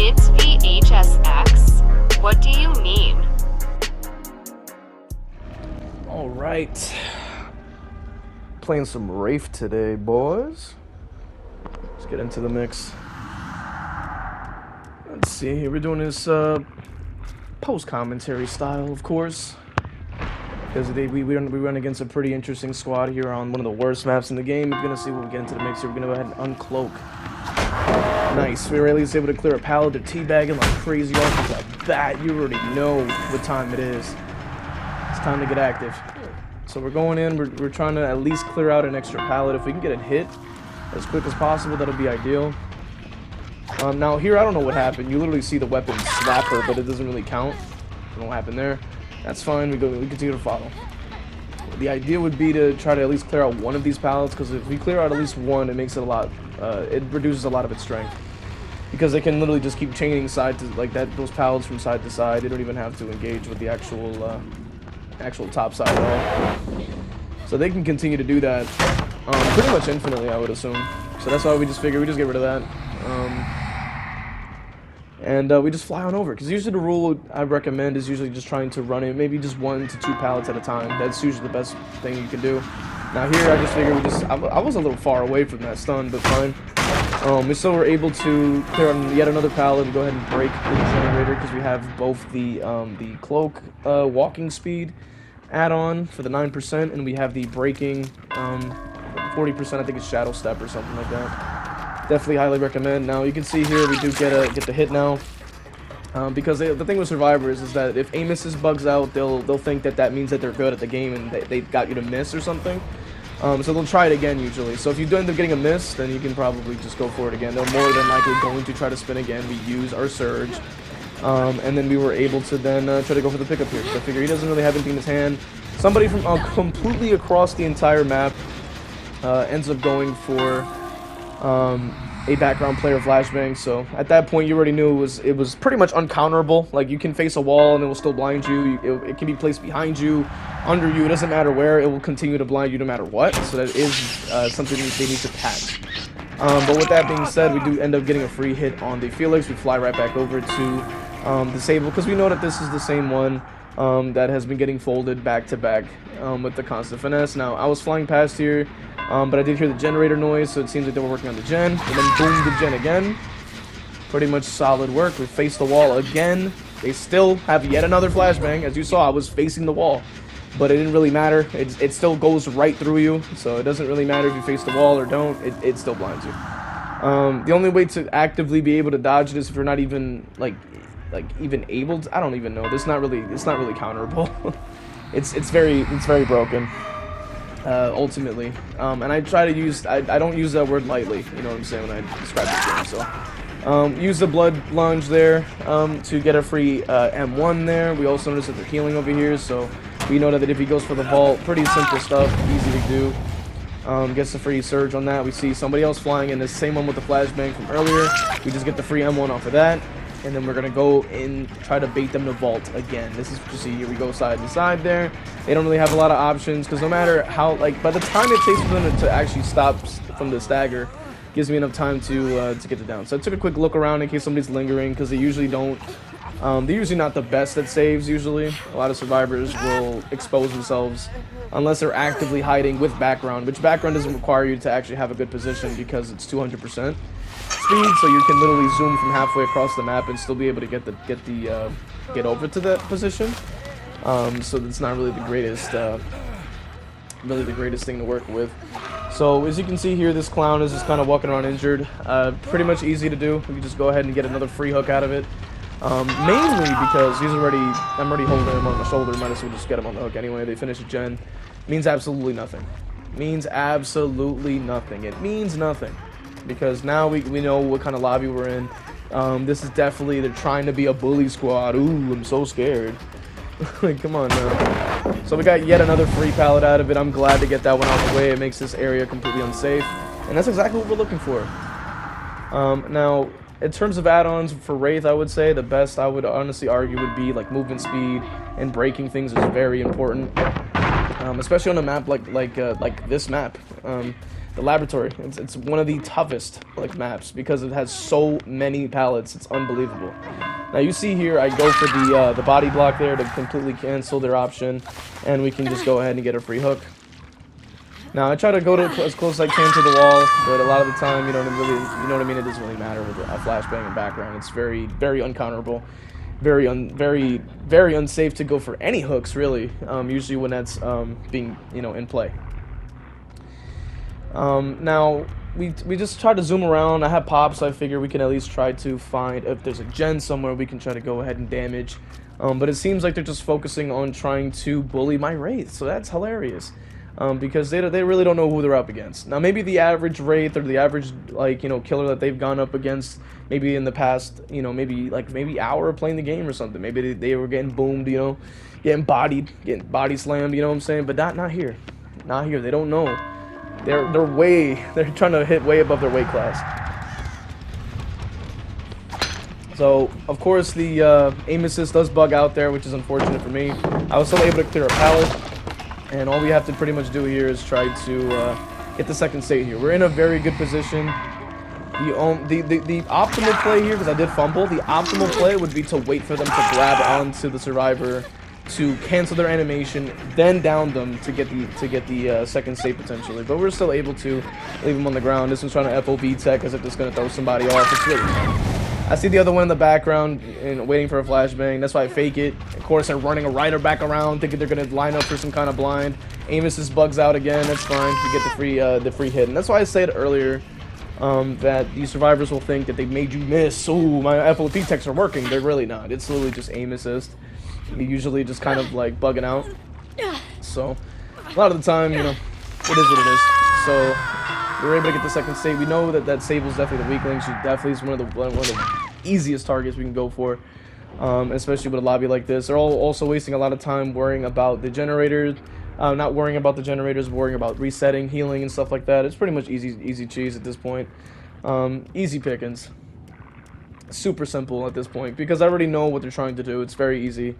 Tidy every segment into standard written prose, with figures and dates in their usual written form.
It's v.h.s.x. What do you mean? Alright. Playing some Wraith today, boys. Let's get into the mix. Let's see here. We're doing this post-commentary style, of course. Because we run against a pretty interesting squad here on one of the worst maps in the game. We're going to see what we get into the mix here. We're going to go ahead and uncloak. Nice. We were at least able to clear a pallet. They're teabagging like crazy off with a bat. You already know what time it is. It's time to get active. So we're going in. We're trying to at least clear out an extra pallet. If we can get it hit as quick as possible, that'll be ideal. Now here, I don't know what happened. You literally see the weapon slap her, but it doesn't really count. I don't know what happened there. That's fine. We continue to follow. The idea would be to try to at least clear out one of these pallets, because if we clear out at least one, it makes it a lot. It reduces a lot of its strength, because they can literally just keep chaining side to like that. Those pallets from side to side. They don't even have to engage with the actual top side at all. So they can continue to do that pretty much infinitely, I would assume. So that's why we just figured we just get rid of that. And we just fly on over, because usually the rule I recommend is usually just trying to run it maybe just 1 to 2 pallets at a time. That's usually the best thing you can do. Now here I just figured I was a little far away from that stun, but fine. We still were able to clear on yet another pallet and go ahead and break the generator, because we have both the cloak walking speed add-on for the 9%, and we have the breaking 40%. I think it's shadow step or something like that. Definitely highly recommend. Now you can see here we do get the hit now, because the thing with survivors is that if Amos's bugs out, they'll think that means that they're good at the game and they got you to miss or something. So they'll try it again usually. So if you do end up getting a miss, then you can probably just go for it again. They're more than likely going to try to spin again. We use our surge, and then we were able to then try to go for the pickup here. So I figure he doesn't really have anything in his hand. Somebody from completely across the entire map ends up going for a background player flashbang. So at that point you already knew it was pretty much uncounterable. Like, you can face a wall and it will still blind you. It can be placed behind you, under you, it doesn't matter where, it will continue to blind you no matter what. So that is something that they need to patch. But with that being said, we do end up getting a free hit on the Felix. We fly right back over to disable, because we know that this is the same one that has been getting folded back to back with the constant finesse. Now I was flying past here, but I did hear the generator noise, so it seems like they were working on the gen, and then boom, the gen again. Pretty much solid work. We faced the wall again. They still have yet another flashbang. As you saw, I was facing the wall, but it didn't really matter. It still goes right through you, so it doesn't really matter if you face the wall or don't. It still blinds you. The only way to actively be able to dodge it is if you're not even like even able to. I don't even know. It's not really counterable. it's very broken. Ultimately, and I try to use, I don't use that word lightly, you know what I'm saying, when I describe this game. So use the blood lunge there to get a free M1 there. We also notice that they're healing over here, so we know that if he goes for the vault, pretty simple stuff, easy to do. Gets the free surge on that. We see somebody else flying in the same one with the flashbang from earlier. We just get the free M1 off of that, and then we're gonna go and try to bait them to vault again. This is, you see, here we go side to side there. They don't really have a lot of options, because no matter how, like, by the time it takes for them to actually stop from the stagger, gives me enough time to get it down. So I took a quick look around in case somebody's lingering, because they usually don't. They're usually not the best at saves. Usually, a lot of survivors will expose themselves unless they're actively hiding with background, which background doesn't require you to actually have a good position, because it's 200% speed, so you can literally zoom from halfway across the map and still be able to get over to that position. So it's not really the greatest thing to work with. So as you can see here, this clown is just kind of walking around injured. Pretty much easy to do. We can just go ahead and get another free hook out of it. Mainly because I'm already holding him on my shoulder. Might as well just get him on the hook anyway. They finish a gen. Means absolutely nothing. Means absolutely nothing. It means nothing, because now we know what kind of lobby we're in. This is definitely, they're trying to be a bully squad. Ooh, I'm so scared. Like, come on now. So we got yet another free pallet out of it. I'm glad to get that one out of the way. It makes this area completely unsafe, and that's exactly what we're looking for. Now, in terms of add-ons for Wraith, I would say the best, I would honestly argue, would be like movement speed, and breaking things is very important, especially on a map like this map. the laboratory. It's one of the toughest like maps because it has so many pallets. It's unbelievable. Now you see here, I go for the body block there to completely cancel their option, and we can just go ahead and get a free hook. Now I try to go to as close as I can to the wall, but a lot of the time, you know what I mean. It doesn't really matter with a flashbang in background. It's very uncounterable, very unsafe to go for any hooks really. Usually when that's being in play. Now we just try to zoom around. I have pops, so I figure we can at least try to find if there's a gen somewhere we can try to go ahead and damage. But it seems like they're just focusing on trying to bully my Wraith, so that's hilarious. Because they really don't know who they're up against. Now maybe the average Wraith or the average killer that they've gone up against maybe in the past maybe hour of playing the game or something. Maybe they were getting boomed, getting body slammed, you know what I'm saying? But not here. Not here. They don't know. They're trying to hit way above their weight class. So of course the aim assist does bug out there, which is unfortunate for me. I was still able to clear a pallet. And all we have to pretty much do here is try to get the second state here. We're in a very good position. The optimal play here, because I did fumble, the optimal play would be to wait for them to grab onto the survivor, to cancel their animation, then down them to get the second state potentially. But we're still able to leave them on the ground. This one's trying to FOV tech as if it's going to throw somebody off. It's really fun. I see the other one in the background and waiting for a flashbang. That's why I fake it. Of course, they're running a rider back around, thinking they're gonna line up for some kind of blind. Aim assist bugs out again. That's fine. You get the free hit, and that's why I said earlier that these survivors will think that they made you miss. Ooh, my FOV techs are working. They're really not. It's literally just aim assist. You usually just kind of like bugging out. So a lot of the time, it is what it is. So we were able to get the second save. We know that Sable's definitely the weak link. She definitely is one of the easiest targets we can go for, especially with a lobby like this. They're all also wasting a lot of time worrying about the generators, not worrying about the generators, worrying about resetting, healing, and stuff like that. It's pretty much easy cheese at this point. Easy pickings. Super simple at this point because I already know what they're trying to do. It's very easy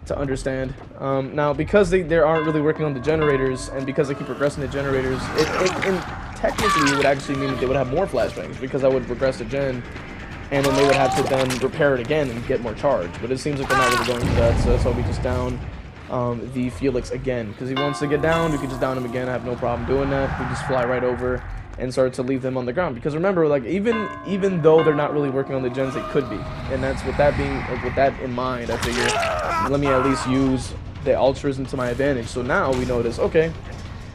to understand. Now, because they aren't really working on the generators, and because they keep progressing the generators, technically it would actually mean that they would have more flashbangs because I would regress the gen, and then they would have to then repair it again and get more charge. But it seems like they're not really going for that, so that's why we just down the Felix again. Because he wants to get down, we can just down him again. I have no problem doing that. We just fly right over and start to leave them on the ground. Because remember, like even though they're not really working on the gens, they could be. And that's with that in mind, I figure let me at least use the altruism to my advantage. So now we notice, okay,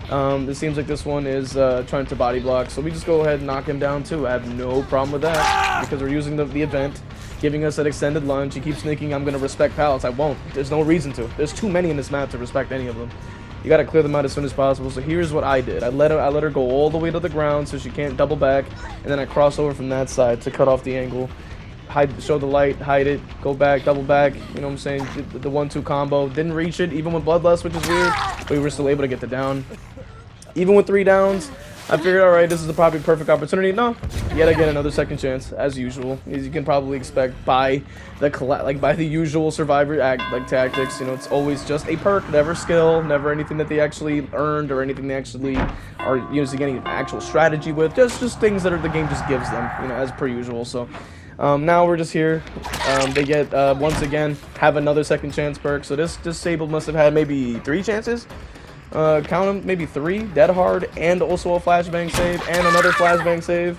it seems like this one is trying to body block, so we just go ahead and knock him down too. I have no problem with that because we're using the event, giving us an extended lunge. He keeps thinking I'm gonna respect pallets. I won't. There's no reason to. There's too many in this map to respect any of them. You gotta clear them out as soon as possible. So here's what I did. I let her go all the way to the ground so she can't double back, and then I cross over from that side to cut off the angle. Show the light, hide it, go back, double back, you know what I'm saying? The 1-2 combo. Didn't reach it, even with Bloodlust, which is weird, but we were still able to get the down. Even with 3 downs, I figured, alright, this is the probably perfect opportunity. No, yet again, another second chance, as usual. As you can probably expect by the usual survivor tactics. It's always just a perk, never skill, never anything that they actually earned or anything they actually are using any actual strategy with. Just things that the game just gives them, as per usual. So now we're just here. They get once again have another second chance perk. So this Sable must have had maybe 3 chances. Count them, maybe 3 dead hard, and also a flashbang save, and another flashbang save.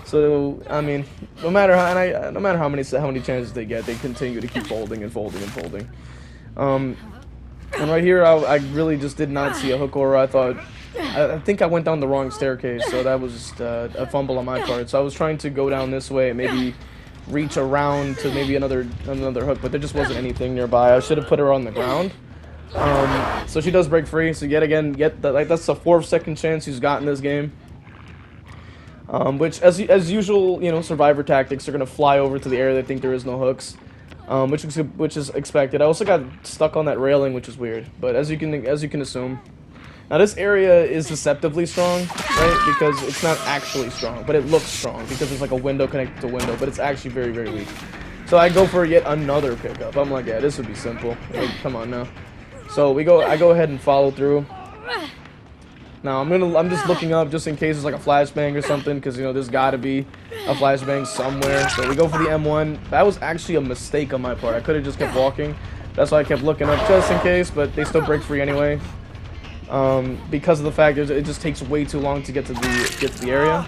So I mean, no matter how many chances they get, they continue to keep folding and folding and folding. And right here, I really just did not see a hook aura. I think I went down the wrong staircase, so that was just a fumble on my part. So I was trying to go down this way, maybe reach around to maybe another hook, but there just wasn't anything nearby. I should have put her on the ground. So she does break free. So yet again, that's the 4th second chance she's gotten this game. Which, as usual, survivor tactics are gonna fly over to the area they think there is no hooks, which is expected. I also got stuck on that railing, which is weird. But as you can assume, now this area is deceptively strong, right? Because it's not actually strong, but it looks strong because it's like a window connected to window, but it's actually very, very weak. So I go for yet another pickup. I'm like, yeah, this would be simple. Like, come on now. So I go ahead and follow through. Now I'm just looking up just in case there's like a flashbang or something, because you know there's got to be a flashbang somewhere. So we go for the M1. That was actually a mistake on my part. I could have just kept walking. That's why I kept looking up just in case, but they still break free anyway. Because of the fact that it just takes way too long to get to the area.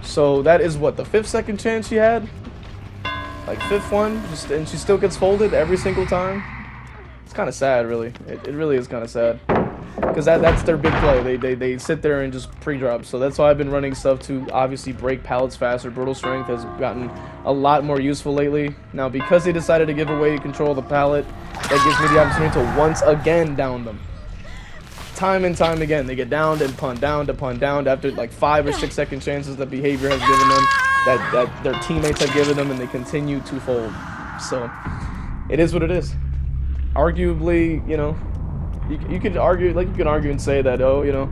So that is what, the 5th second chance she had? Like 5th one, and she still gets folded every single time. It's kind of sad, really. It really is kind of sad. Because that's their big play. They sit there and just pre-drop. So that's why I've been running stuff to obviously break pallets faster. Brutal Strength has gotten a lot more useful lately. Now, because they decided to give away control of the pallet, that gives me the opportunity to once again down them. Time and time again, they get downed and punned down after like 5 or 6 second chances that behavior has given them, that their teammates have given them, and they continue to fold. So, it is what it is. Arguably, you know, you could argue, like you can argue and say that, oh, you know,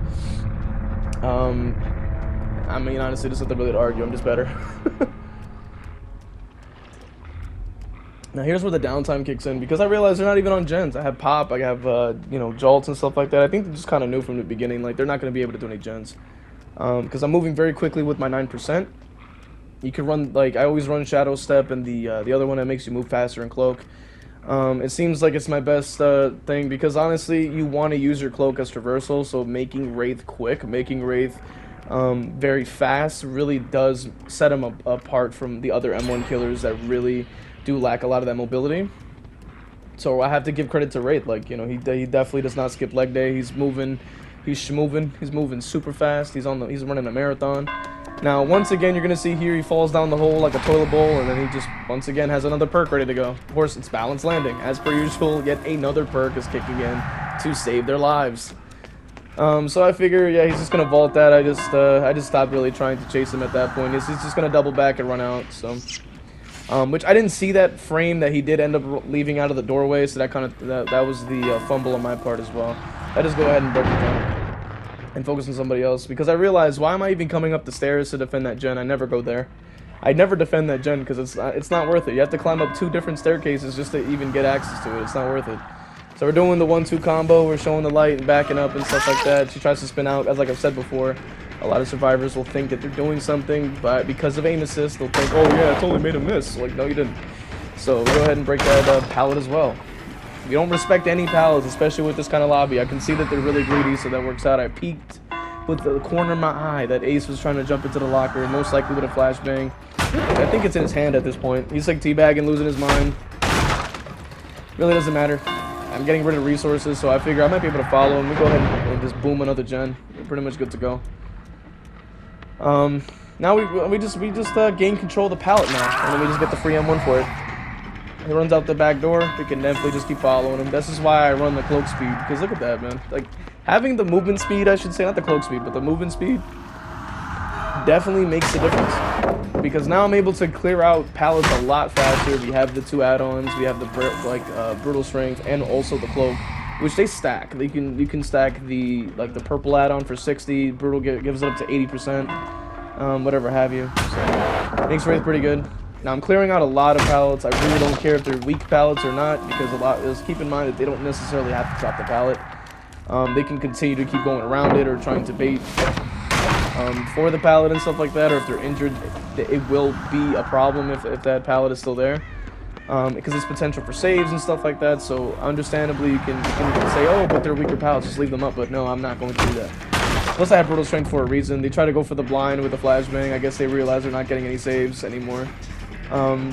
I mean, honestly, there's nothing really to argue. I'm just better. Now here's where the downtime kicks in, because I realize they're not even on gens. I have Pop, I have, you know, Jolts and stuff like that. I think they just kind of knew from the beginning, like, they're not going to be able to do any gens. Because I'm moving very quickly with my 9%. You can run, like, I always run Shadow Step and the other one that makes you move faster and Cloak. It seems like it's my best thing, because honestly, you want to use your Cloak as traversal, so making Wraith quick, making Wraith very fast really does set him apart from the other M1 killers that really do lack a lot of that mobility. So I have to give credit to Wraith. Like, you know, he definitely does not skip leg day. He's moving super fast. He's running a marathon. Now once again, you're gonna see here he falls down the hole like a toilet bowl, and then he just once again has another perk ready to go. Of course, it's balanced landing as per usual. Yet another perk is kicking in to save their lives. So I figure, yeah, he's just gonna vault that. I just stopped really trying to chase him at that point. He's just gonna double back and run out. So. Which I didn't see that frame that he did end up leaving out of the doorway, so that was the fumble on my part as well. I just go ahead and break the gen and focus on somebody else, because I realized, why am I even coming up the stairs to defend that gen? I never go there. I never defend that gen because it's not worth it. You have to climb up 2 different staircases just to even get access to it. It's not worth it. So we're doing the 1-2 combo. We're showing the light and backing up and stuff like that. She tries to spin out, as like I've said before. A lot of survivors will think that they're doing something, but because of aim assist, they'll think, oh yeah, I totally made a miss. Like, no, you didn't. So we'll go ahead and break that pallet as well. We don't respect any pallets, especially with this kind of lobby. I can see that they're really greedy, so that works out. I peeked with the corner of my eye that Ace was trying to jump into the locker, most likely with a flashbang. I think it's in his hand at this point. He's like teabagging, losing his mind. Really doesn't matter. I'm getting rid of resources, so I figure I might be able to follow him. We go ahead and just boom another gen. We're pretty much good to go. Now we just gain control of the pallet now, and then we just get the free M1 for it. He runs out the back door. We can definitely just keep following him. This is why I run the cloak speed, because look at that, man. Like, having the movement speed, I should say, not the cloak speed, but the movement speed definitely makes a difference. Because now I'm able to clear out pallets a lot faster. We have the 2 add-ons. We have the brutal strength and also the cloak, which they stack. You can stack the purple add-on for 60. Brutal gives it up to 80%, whatever have you. So makes Wraith pretty good. Now I'm clearing out a lot of pallets. I really don't care if they're weak pallets or not, because keep in mind that they don't necessarily have to drop the pallet. They can continue to keep going around it or trying to bait for the pallet and stuff like that, or if they're injured, it will be a problem if that pallet is still there. Because there's potential for saves and stuff like that, so understandably you can say, oh, but they're weaker pallets, just leave them up, but no, I'm not going to do that. Plus I have brutal strength for a reason. They try to go for the blind with the flashbang. I guess they realize they're not getting any saves anymore.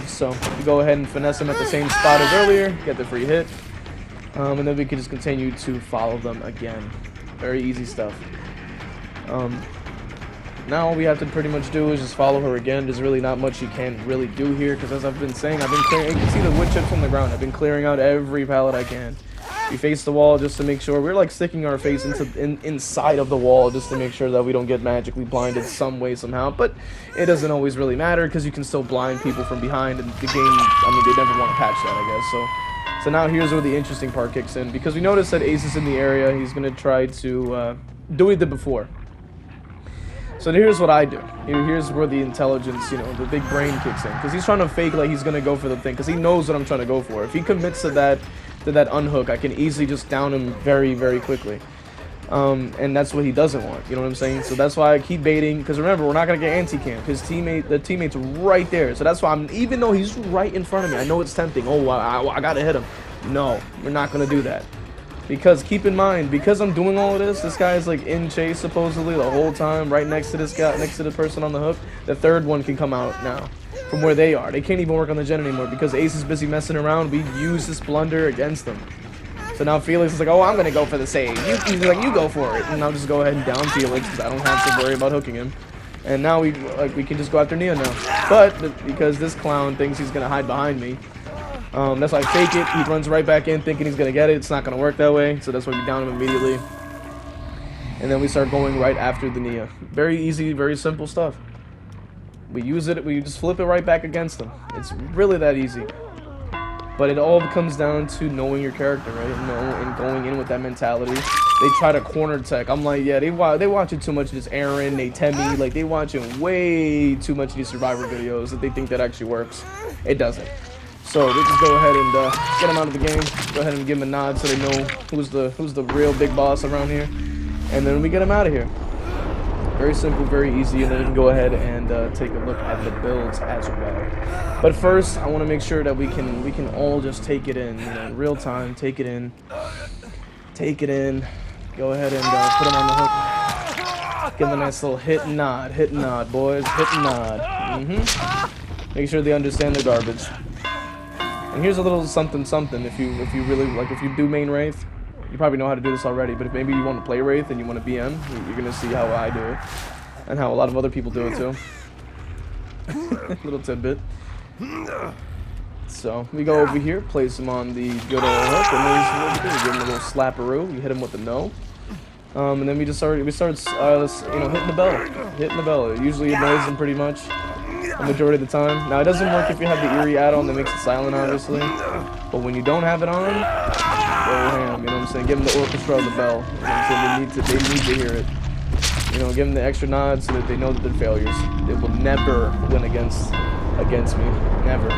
So we go ahead and finesse them at the same spot as earlier, get the free hit, and then we can just continue to follow them again. Very easy stuff. Now all we have to pretty much do is just follow her again. There's really not much you can really do here, because as I've been saying, I've been clearing, you can see the wood chips on the ground. I've been clearing out every pallet I can. We face the wall just to make sure. We're like sticking our face inside of the wall just to make sure that we don't get magically blinded some way, somehow. But it doesn't always really matter, because you can still blind people from behind, and the game, I mean, they never want to patch that, I guess. So now here's where the interesting part kicks in, because we noticed that Ace is in the area. He's going to try to do what he did before. So here's what I do. Here's where the intelligence, you know, the big brain kicks in, because he's trying to fake like he's going to go for the thing, because he knows what I'm trying to go for. If he commits to that unhook, I can easily just down him very, very quickly. And that's what he doesn't want. You know what I'm saying? So that's why I keep baiting. Because remember, we're not gonna get anti-camp. The teammate's right there. So that's why even though he's right in front of me, I know it's tempting. Oh, I gotta hit him. No, we're not gonna do that. Because keep in mind, because I'm doing all of this guy is like in chase supposedly the whole time, right next to this guy, next to the person on the hook. The third one can come out now from where they are. They can't even work on the gen anymore because Ace is busy messing around. We use this blunder against them. So now Felix is like, oh, I'm gonna go for the save. He's like, you go for it, and I'll just go ahead and down Felix because I don't have to worry about hooking him. And now we can just go after Nia now. But because this clown thinks he's gonna hide behind me. That's why I fake it. He runs right back in thinking he's going to get it. It's not going to work that way. So that's why we down him immediately. And then we start going right after the Nia. Very easy, very simple stuff. We use it. We just flip it right back against them. It's really that easy. But it all comes down to knowing your character, right? And going in with that mentality. They try to corner tech. I'm like, yeah, they watching too much of this Aaron, they Temi. Like, they watching way too much of these Survivor videos that they think that actually works. It doesn't. So we just go ahead and get them out of the game. Go ahead and give them a nod so they know who's the real big boss around here. And then we get them out of here. Very simple, very easy. And then we can go ahead and take a look at the builds as well. But first, I want to make sure that we can all just take it in, in real time. Take it in. Take it in. Go ahead and put them on the hook. Give them a nice little hit and nod, boys. Hit and nod. Make sure they understand their garbage. And here's a little something. If you really like, if you do main Wraith, you probably know how to do this already. But if maybe you want to play Wraith and you want to BM, you're gonna see how I do it, and how a lot of other people do it too. Little tidbit. So we go over here, place him on the good old hook, and then we give him a little slapperoo. You hit him with the no, and then we start hitting the bell. It usually annoys him pretty much. The majority of the time. Now, it doesn't work if you have the Eerie add-on that makes it silent, obviously. But when you don't have it on, go ham, you know what I'm saying? Give them the orchestra of the bell. You know what I'm saying? They need to hear it. You know, give them the extra nod so that they know that they're failures. They will never win against me. Never.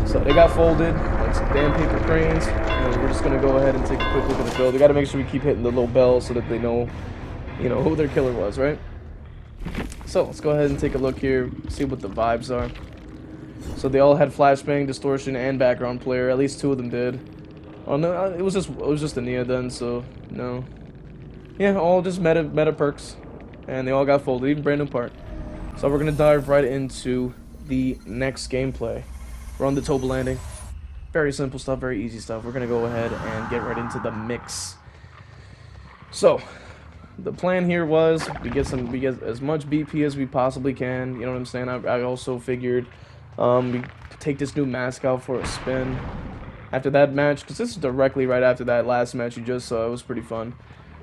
So they got folded like some damn paper cranes. And we're just gonna go ahead and take a quick look at the build. They gotta make sure we keep hitting the little bell so that they know, who their killer was, right? So let's go ahead and take a look here, see what the vibes are. So they all had flashbang, distortion, and background player. At least two of them did. Oh no, it was just the Nia then. So no, yeah, all just meta perks, and they all got folded, even brand new part. So we're gonna dive right into the next gameplay. We're on the Toba landing. Very simple stuff, very easy stuff. We're gonna go ahead and get right into the mix. So the plan here was we get as much BP as we possibly can. You know what I'm saying? I also figured we take this new mask out for a spin after that match, because this is directly right after that last match you just saw. It was pretty fun.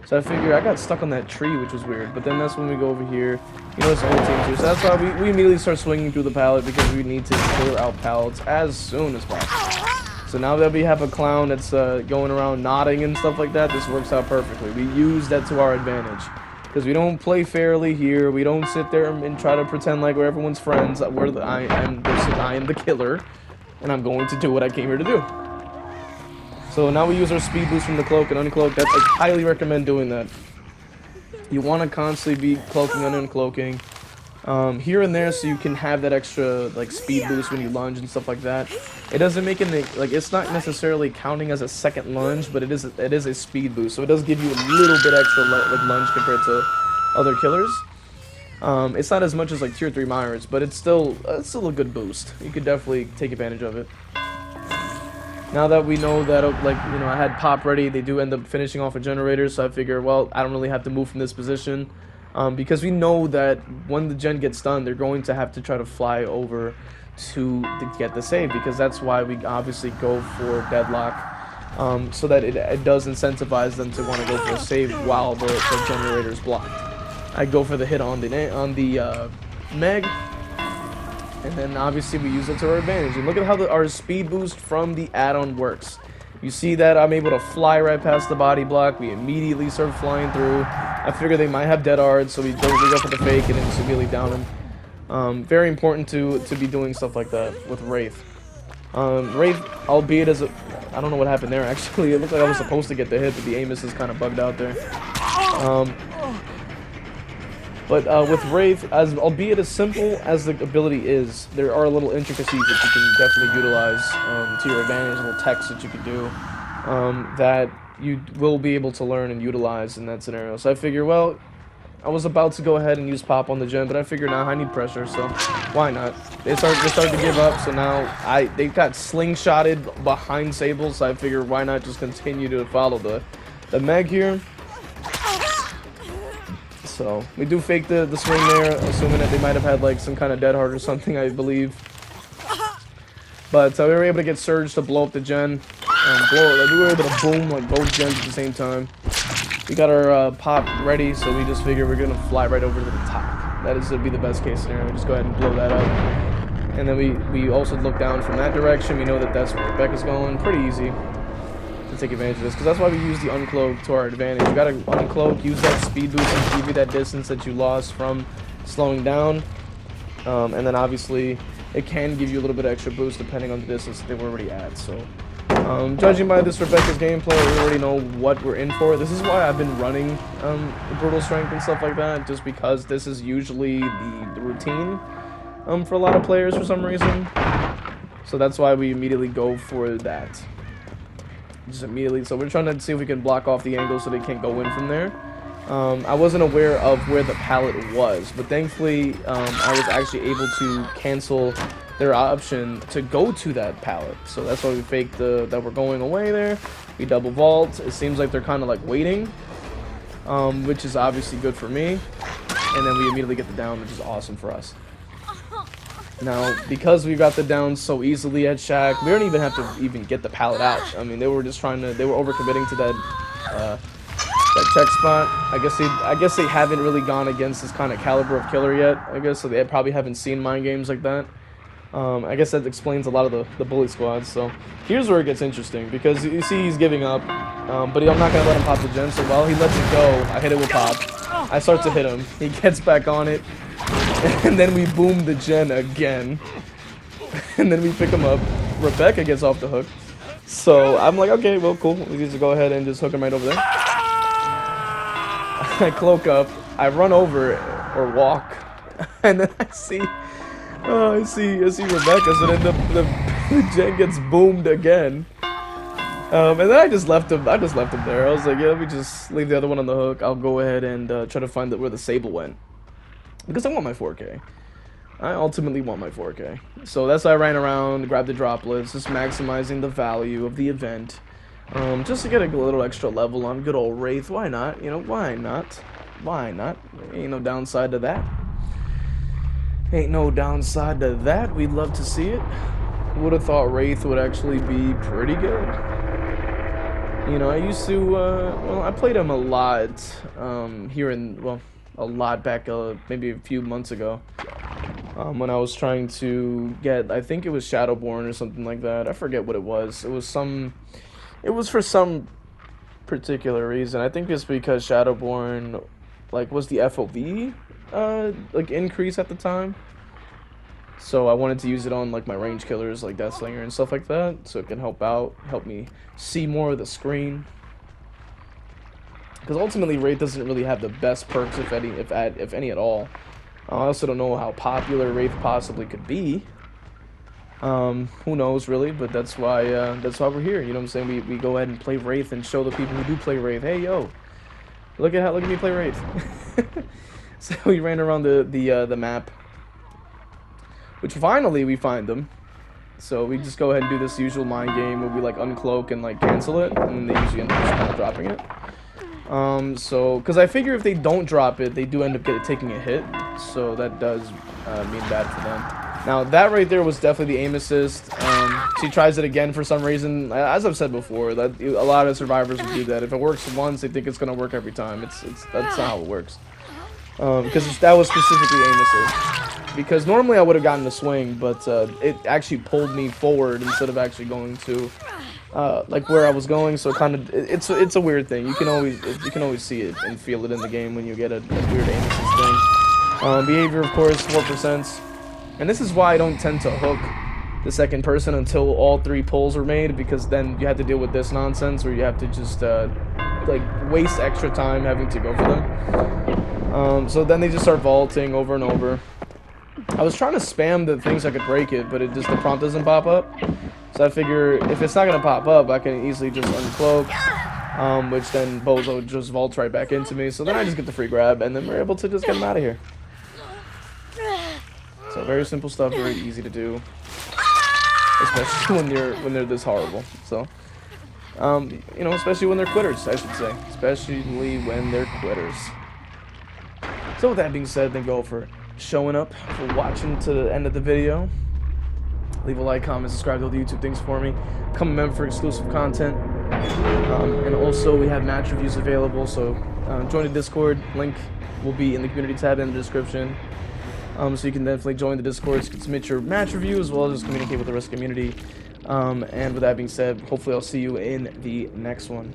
So I figured I got stuck on that tree, which was weird. But then that's when we go over here. It's the whole team too. So that's why we immediately start swinging through the pallet, because we need to clear out pallets as soon as possible. So now that we have a clown that's going around nodding and stuff like that, this works out perfectly. We use that to our advantage, because we don't play fairly here. We don't sit there and try to pretend like we're everyone's friends. I am the killer, and I'm going to do what I came here to do. So now we use our speed boost from the cloak and uncloak. I highly recommend doing that. You want to constantly be cloaking and uncloaking. Here and there, so you can have that extra speed boost when you lunge and stuff like that. It doesn't make it it's not necessarily counting as a second lunge, but it is a speed boost, so it does give you a little bit extra lunge compared to other killers. It's not as much as tier 3 Myers, but it's still a good boost. You could definitely take advantage of it. Now that we know that I had pop ready, they do end up finishing off a generator, so I figure, well, I don't really have to move from this position. Because we know that when the gen gets done, they're going to have to try to fly over to get the save, because that's why we obviously go for deadlock, so that it does incentivize them to want to go for a save while the generator is blocked. I go for the hit on the Meg, and then obviously we use it to our advantage. And look at how our speed boost from the add-on works. You see that I'm able to fly right past the body block. We immediately start flying through. I figure they might have dead ards, so we go for the fake and then just immediately down them. Very important to be doing stuff like that with Wraith. Wraith, albeit as a... I don't know what happened there, actually. It looked like I was supposed to get the hit, but the aim is kind of bugged out there. With Wraith, albeit as simple as the ability is, there are little intricacies that you can definitely utilize to your advantage, little techs that you can do that you will be able to learn and utilize in that scenario. So I figure, well, I was about to go ahead and use pop on the gen, but I figured now I need pressure, so why not? They started to give up, so now they got slingshotted behind Sable, so I figured why not just continue to follow the Meg here. So we do fake the swing there, assuming that they might have had like some kind of dead hard or something, I believe. But we were able to get Surge to blow up the gen, we were able to boom like both gens at the same time. We got our pop ready, so we just figure we're gonna fly right over to the top. That is gonna be the best case scenario. Just go ahead and blow that up. And then we also look down from that direction. We know that that's where Rebecca's going. Pretty easy to take advantage of this, because that's why we use the uncloak to our advantage. You gotta uncloak, use that speed boost and give you that distance that you lost from slowing down. And then obviously it can give you a little bit of extra boost depending on the distance that they were already at. So judging by this Rebecca's gameplay, we already know what we're in for. This is why I've been running brutal strength and stuff like that, just because this is usually the routine for a lot of players for some reason. So that's why we immediately go for that. Just immediately. So we're trying to see if we can block off the angle so they can't go in from there. I wasn't aware of where the pallet was, but thankfully I was actually able to cancel their option to go to that pallet. So that's why we faked that we're going away there. We double vault. It seems like they're kind of like waiting, which is obviously good for me. And then we immediately get the down, which is awesome for us. Now, because we got the down so easily at Shack, we don't even have to even get the pallet out. I mean, they were just they were overcommitting to that check spot. I guess they haven't really gone against this kind of caliber of killer yet, I guess, so they probably haven't seen mind games like that. I guess that explains a lot of the bully squads. So here's where it gets interesting, because you see he's giving up, but I'm not going to let him pop the gen, so while he lets it go, I hit it with pop. I start to hit him. He gets back on it, and then we boom the gen again, and then we pick him up. Rebecca gets off the hook, so I'm like, okay, well, cool. We just go ahead and just hook him right over there. I cloak up, I run over or walk, and then I see Rebecca, so then the gen gets boomed again. And then I just left him there. I was like, yeah, let me just leave the other one on the hook. I'll go ahead and try to find where the Sable went, because I want my 4K. I ultimately want my 4K. So that's why I ran around, grabbed the droplets, just maximizing the value of the event. Just to get a little extra level on good old Wraith. Why not? You know, why not? Why not? Ain't no downside to that. Ain't no downside to that. We'd love to see it. Would have thought Wraith would actually be pretty good. You know, I used to, well, I played him a lot, a lot back, maybe a few months ago. When I was trying to get, I think it was Shadowborn or something like that. I forget what it was. It was for some particular reason. I think it's because Shadowborn, like, was the FOV, like, increase at the time. So I wanted to use it on, like, my range killers, like Deathslinger and stuff like that, so it can help me see more of the screen. Because ultimately, Wraith doesn't really have the best perks, if any at all. I also don't know how popular Wraith possibly could be. Who knows, really, but that's why we're here, you know what I'm saying? We go ahead and play Wraith and show the people who do play Wraith, hey, yo, look at me play Wraith. So we ran around the map, which finally we find them. So we just go ahead and do this usual mind game where we like uncloak and like cancel it, and they usually end up just kind of dropping it. So because I figure if they don't drop it, they do end up taking a hit, so that does mean bad for them. Now that right there was definitely the aim assist. She tries it again for some reason. As I've said before, that a lot of survivors would do that. If it works once, they think it's gonna work every time. That's not how it works. Because that was specifically aim assist. Because normally I would have gotten the swing, but it actually pulled me forward instead of actually going to like where I was going. So it's a weird thing. You can always see it and feel it in the game when you get a weird aim assist thing. Behavior, of course, 4%. And this is why I don't tend to hook the second person until all 3 pulls are made, because then you have to deal with this nonsense where you have to just like waste extra time having to go for them. So then they just start vaulting over and over. I was trying to spam the things I could break it, but the prompt doesn't pop up. So I figure if it's not gonna pop up, I can easily just uncloak, which then Bozo just vaults right back into me. So then I just get the free grab, and then we're able to just get him out of here. So very simple stuff, very easy to do, especially when they're this horrible. So, you know, especially when they're quitters, I should say, especially when they're quitters. So with that being said, thank you all for showing up, for watching to the end of the video. Leave a like, comment, subscribe to all the YouTube things for me. Become a member for exclusive content. And also we have match reviews available, so join the Discord. Link will be in the community tab in the description. So you can definitely join the Discord, so you can submit your match review as well as just communicate with the rest of the community. And with that being said, hopefully I'll see you in the next one.